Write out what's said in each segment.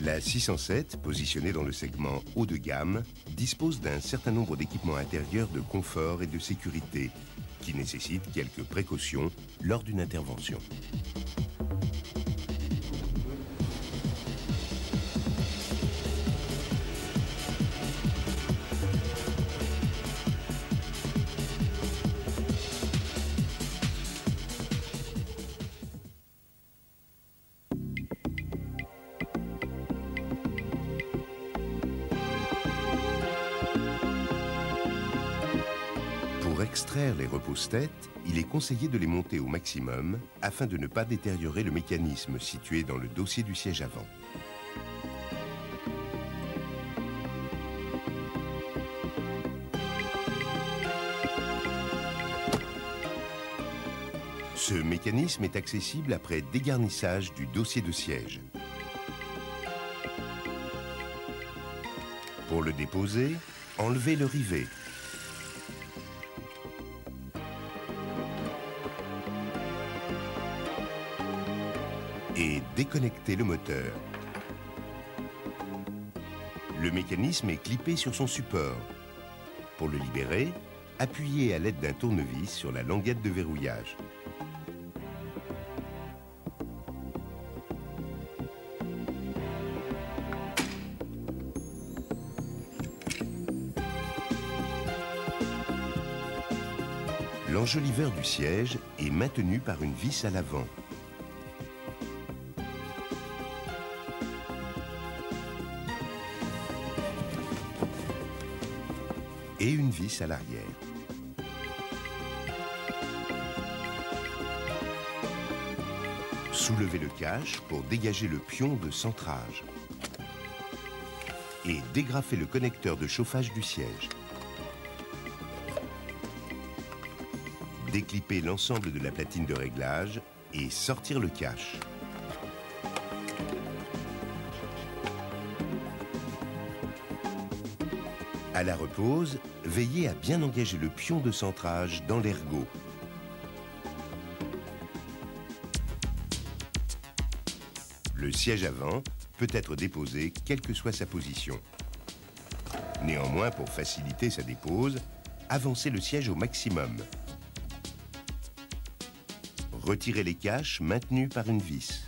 La 607, positionnée dans le segment haut de gamme, dispose d'un certain nombre d'équipements intérieurs de confort et de sécurité qui nécessitent quelques précautions lors d'une intervention. Pour extraire les repose-têtes, il est conseillé de les monter au maximum afin de ne pas détériorer le mécanisme situé dans le dossier du siège avant. Ce mécanisme est accessible après dégarnissage du dossier de siège. Pour le déposer, enlevez le rivet. Et déconnectez le moteur. Le mécanisme est clippé sur son support. Pour le libérer, appuyez à l'aide d'un tournevis sur la languette de verrouillage. L'enjoliveur du siège est maintenu par une vis à l'avant. Et une vis à l'arrière. Soulevez le cache pour dégager le pion de centrage. Et dégrafez le connecteur de chauffage du siège. Déclipper l'ensemble de la platine de réglage et sortir le cache. À la repose, veillez à bien engager le pion de centrage dans l'ergot. Le siège avant peut être déposé quelle que soit sa position. Néanmoins, pour faciliter sa dépose, avancez le siège au maximum. Retirez les caches maintenus par une vis.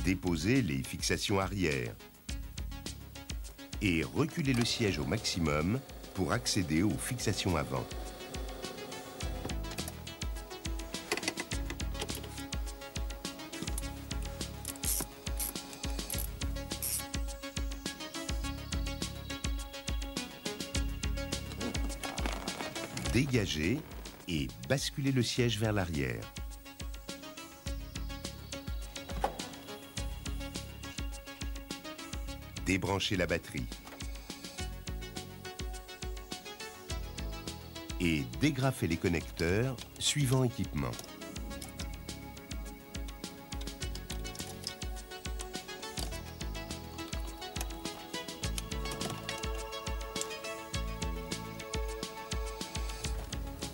Déposez les fixations arrière. Et reculez le siège au maximum pour accéder aux fixations avant. Dégagez et basculez le siège vers l'arrière. Débranchez la batterie. Et dégrafez les connecteurs suivant équipement.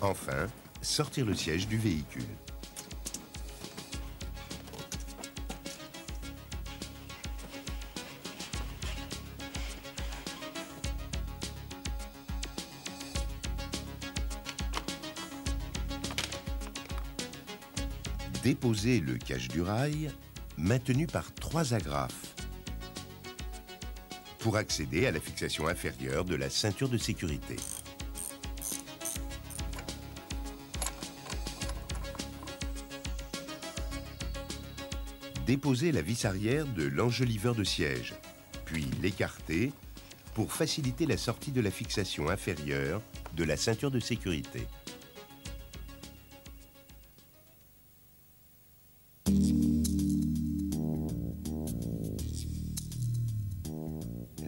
Enfin, sortir le siège du véhicule. Déposez le cache du rail, maintenu par 3 agrafes, pour accéder à la fixation inférieure de la ceinture de sécurité. Déposez la vis arrière de l'enjoliveur de siège, puis l'écartez pour faciliter la sortie de la fixation inférieure de la ceinture de sécurité.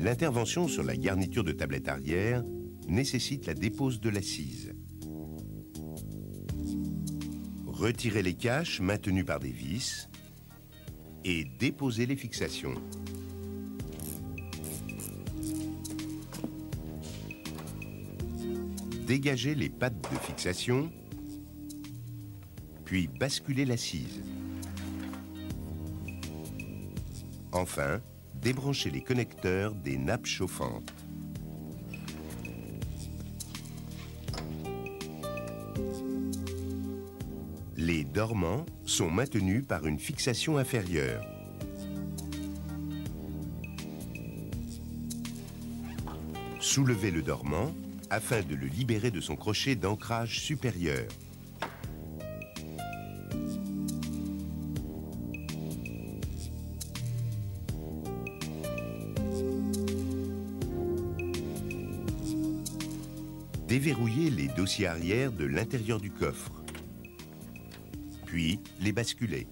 L'intervention sur la garniture de tablette arrière nécessite la dépose de l'assise. Retirez les caches maintenues par des vis et déposez les fixations. Dégagez les pattes de fixation, puis basculez l'assise. Enfin, débranchez les connecteurs des nappes chauffantes. Les dormants sont maintenus par une fixation inférieure. Soulevez le dormant afin de le libérer de son crochet d'ancrage supérieur. Déverrouillez les dossiers arrière de l'intérieur du coffre, puis les basculez.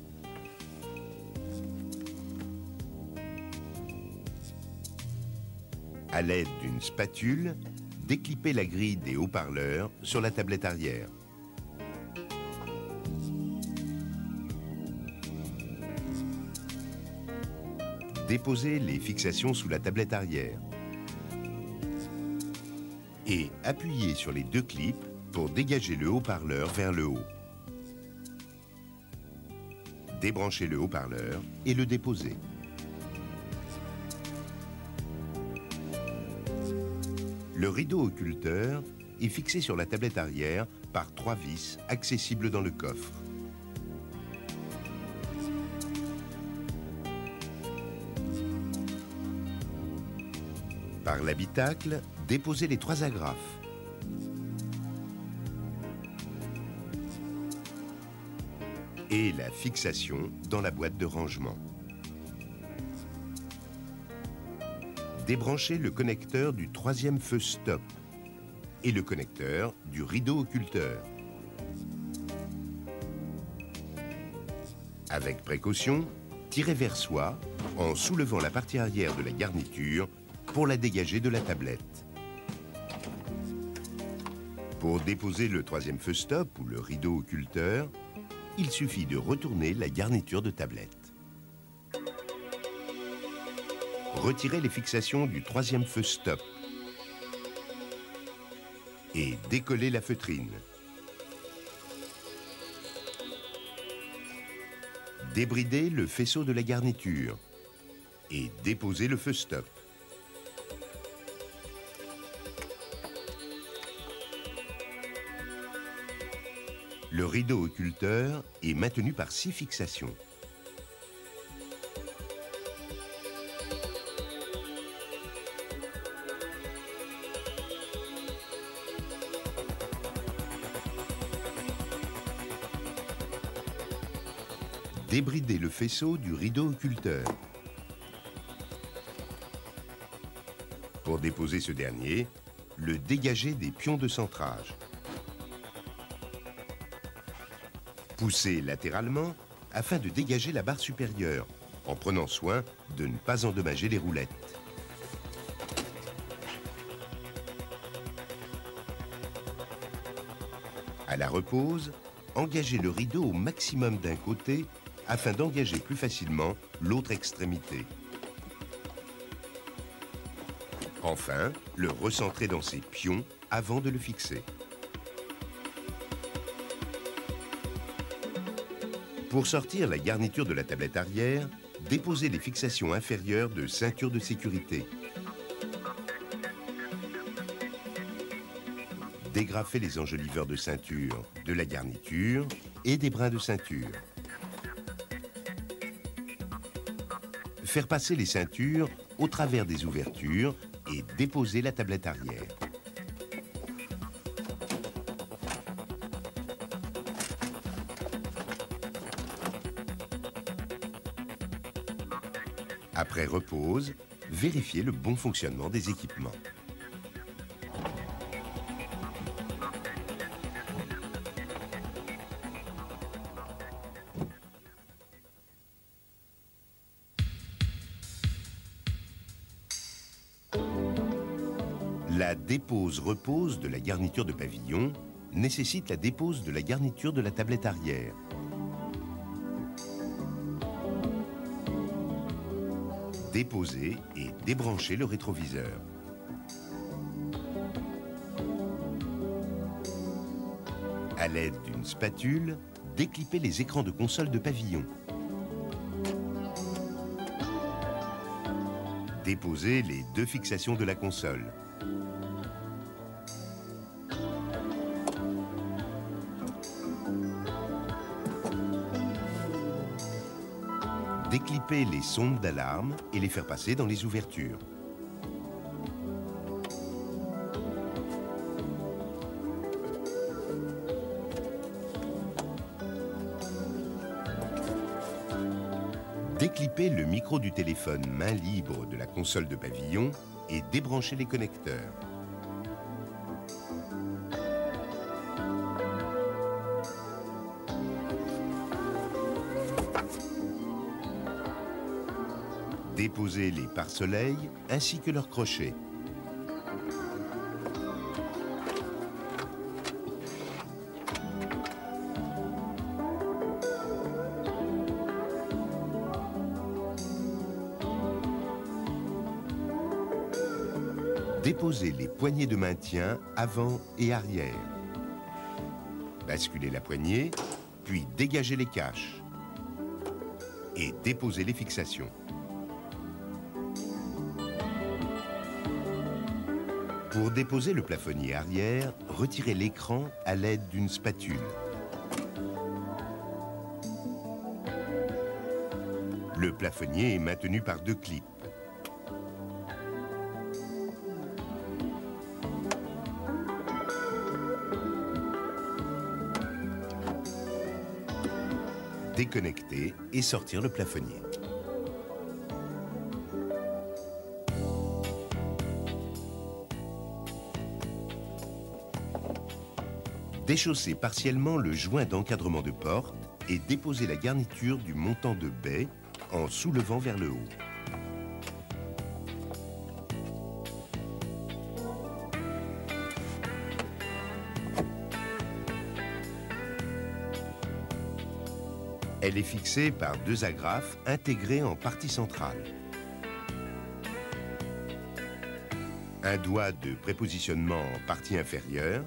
À l'aide d'une spatule, déclipez la grille des haut-parleurs sur la tablette arrière. Déposez les fixations sous la tablette arrière. Et appuyez sur les deux clips pour dégager le haut-parleur vers le haut. Débranchez le haut-parleur et le déposez. Le rideau occulteur est fixé sur la tablette arrière par 3 vis accessibles dans le coffre. Par l'habitacle, déposez les 3 agrafes. Et la fixation dans la boîte de rangement. Débranchez le connecteur du 3e feu stop et le connecteur du rideau occulteur. Avec précaution, tirez vers soi en soulevant la partie arrière de la garniture pour la dégager de la tablette. Pour déposer le 3e feu stop ou le rideau occulteur, il suffit de retourner la garniture de tablette. Retirez les fixations du 3e feu stop et décollez la feutrine. Débridez le faisceau de la garniture et déposez le feu stop. Le rideau occulteur est maintenu par 6 fixations. Débridez le faisceau du rideau occulteur. Pour déposer ce dernier, le dégagez des pions de centrage. Poussez latéralement afin de dégager la barre supérieure, en prenant soin de ne pas endommager les roulettes. À la repose, engagez le rideau au maximum d'un côté afin d'engager plus facilement l'autre extrémité. Enfin, le recentrez dans ses pions avant de le fixer. Pour sortir la garniture de la tablette arrière, déposez les fixations inférieures de ceinture de sécurité. Dégrafez les enjoliveurs de ceinture de la garniture et des brins de ceinture. Faire passer les ceintures au travers des ouvertures et déposer la tablette arrière. Après repose, vérifiez le bon fonctionnement des équipements. La dépose-repose de la garniture de pavillon nécessite la dépose de la garniture de la tablette arrière. Déposez et débranchez le rétroviseur. À l'aide d'une spatule, déclipez les écrans de console de pavillon. Déposez les deux fixations de la console. Déclipper les sondes d'alarme et les faire passer dans les ouvertures. Déclipper le micro du téléphone main libre de la console de pavillon et débrancher les connecteurs. Déposez les pare-soleil ainsi que leurs crochets. Déposez les poignées de maintien avant et arrière. Basculez la poignée, puis dégagez les caches. Et déposez les fixations. Pour déposer le plafonnier arrière, retirez l'écran à l'aide d'une spatule. Le plafonnier est maintenu par deux clips. Déconnecter et sortir le plafonnier. Déchaussez partiellement le joint d'encadrement de porte et déposez la garniture du montant de baie en soulevant vers le haut. Elle est fixée par deux agrafes intégrées en partie centrale. Un doigt de prépositionnement en partie inférieure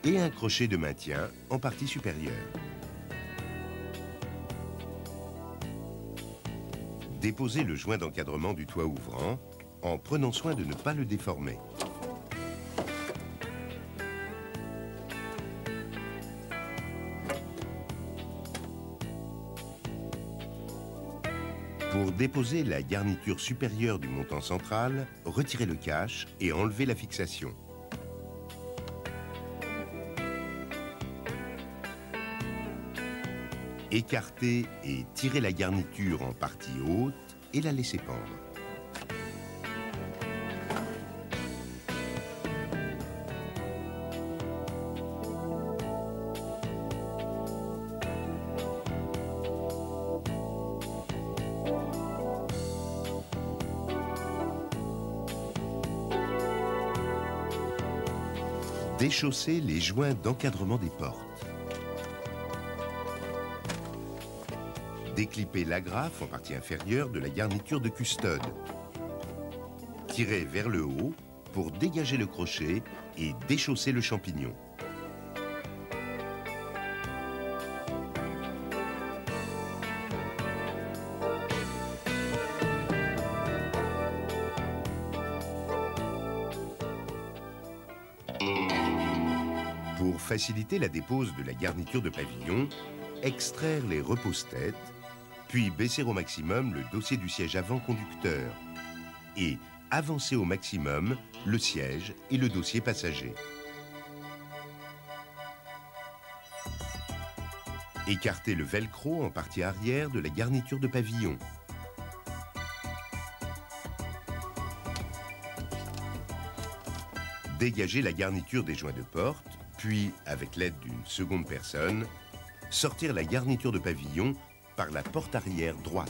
et un crochet de maintien en partie supérieure. Déposez le joint d'encadrement du toit ouvrant en prenant soin de ne pas le déformer. Pour déposer la garniture supérieure du montant central, retirez le cache et enlevez la fixation. Écartez et tirez la garniture en partie haute et la laissez pendre. Déchaussez les joints d'encadrement des portes. Déclippez l'agrafe en partie inférieure de la garniture de custode. Tirez vers le haut pour dégager le crochet et déchausser le champignon. Pour faciliter la dépose de la garniture de pavillon, extraire les repose-têtes, puis baisser au maximum le dossier du siège avant conducteur et avancer au maximum le siège et le dossier passager. Écartez le velcro en partie arrière de la garniture de pavillon. Dégagez la garniture des joints de porte, puis, avec l'aide d'une seconde personne, sortir la garniture de pavillon par la porte arrière droite.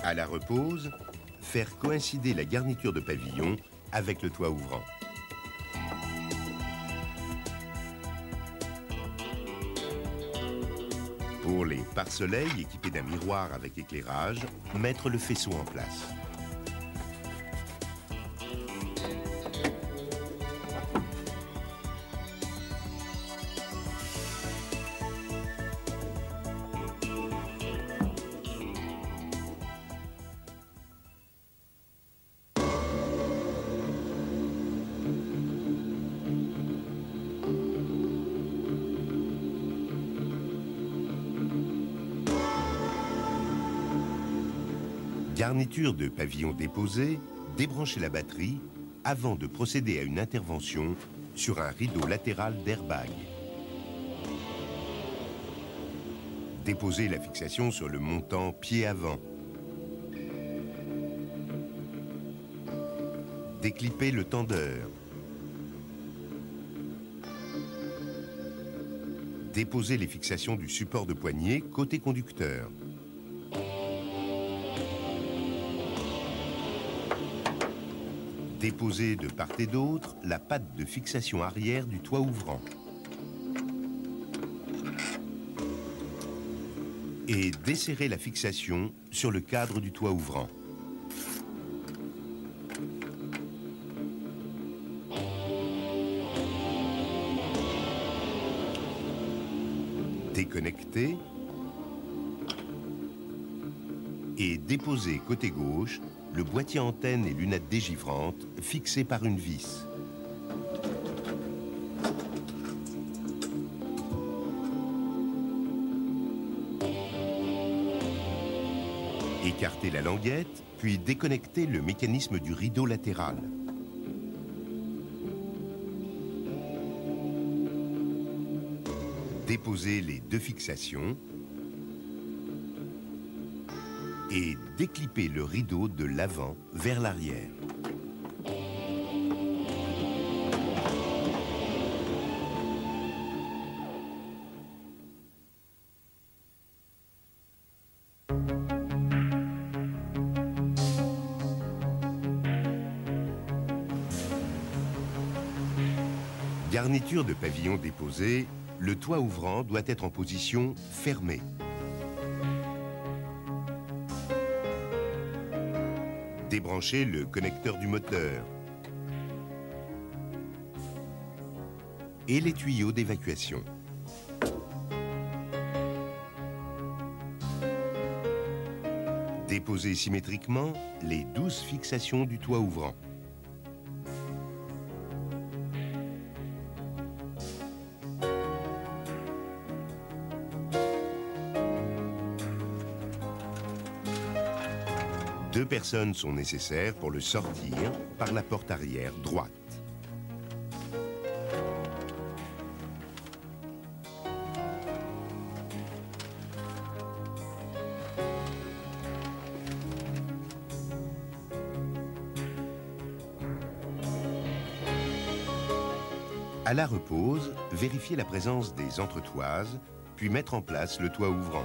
À la repose, faire coïncider la garniture de pavillon avec le toit ouvrant. Pour les pare-soleil équipés d'un miroir avec éclairage, mettre le faisceau en place. Garniture de pavillon déposée, débranchez la batterie avant de procéder à une intervention sur un rideau latéral d'airbag. Déposez la fixation sur le montant pied avant. Déclipez le tendeur. Déposez les fixations du support de poignée côté conducteur. Déposez de part et d'autre la patte de fixation arrière du toit ouvrant. Et desserrez la fixation sur le cadre du toit ouvrant. Déconnectez et déposez côté gauche le boîtier antenne et lunettes dégivrantes fixés par une vis. Écartez la languette, puis déconnectez le mécanisme du rideau latéral. Déposez les deux fixations et déclipez le rideau de l'avant vers l'arrière. Garniture de pavillon déposée, le toit ouvrant doit être en position fermée. Débranchez le connecteur du moteur et les tuyaux d'évacuation. Déposez symétriquement les 12 fixations du toit ouvrant. Deux personnes sont nécessaires pour le sortir par la porte arrière droite. À la repose, vérifiez la présence des entretoises, puis mettre en place le toit ouvrant.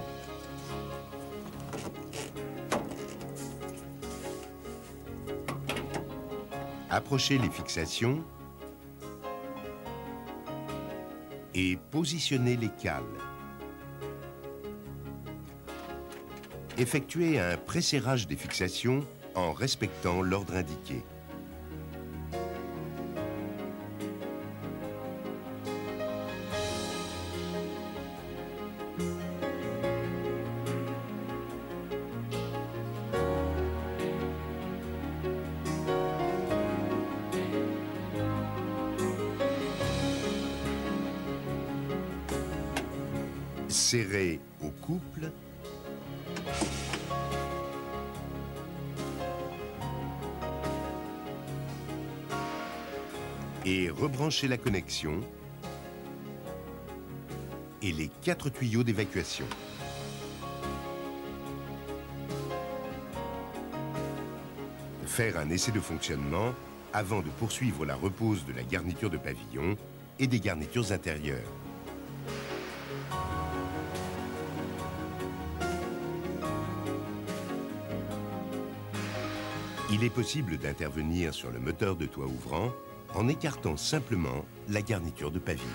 Approchez les fixations et positionnez les cales. Effectuez un presserrage des fixations en respectant l'ordre indiqué. Serrez au couple et rebranchez la connexion et les 4 tuyaux d'évacuation. Faire un essai de fonctionnement avant de poursuivre la repose de la garniture de pavillon et des garnitures intérieures. Il est possible d'intervenir sur le moteur de toit ouvrant en écartant simplement la garniture de pavillon.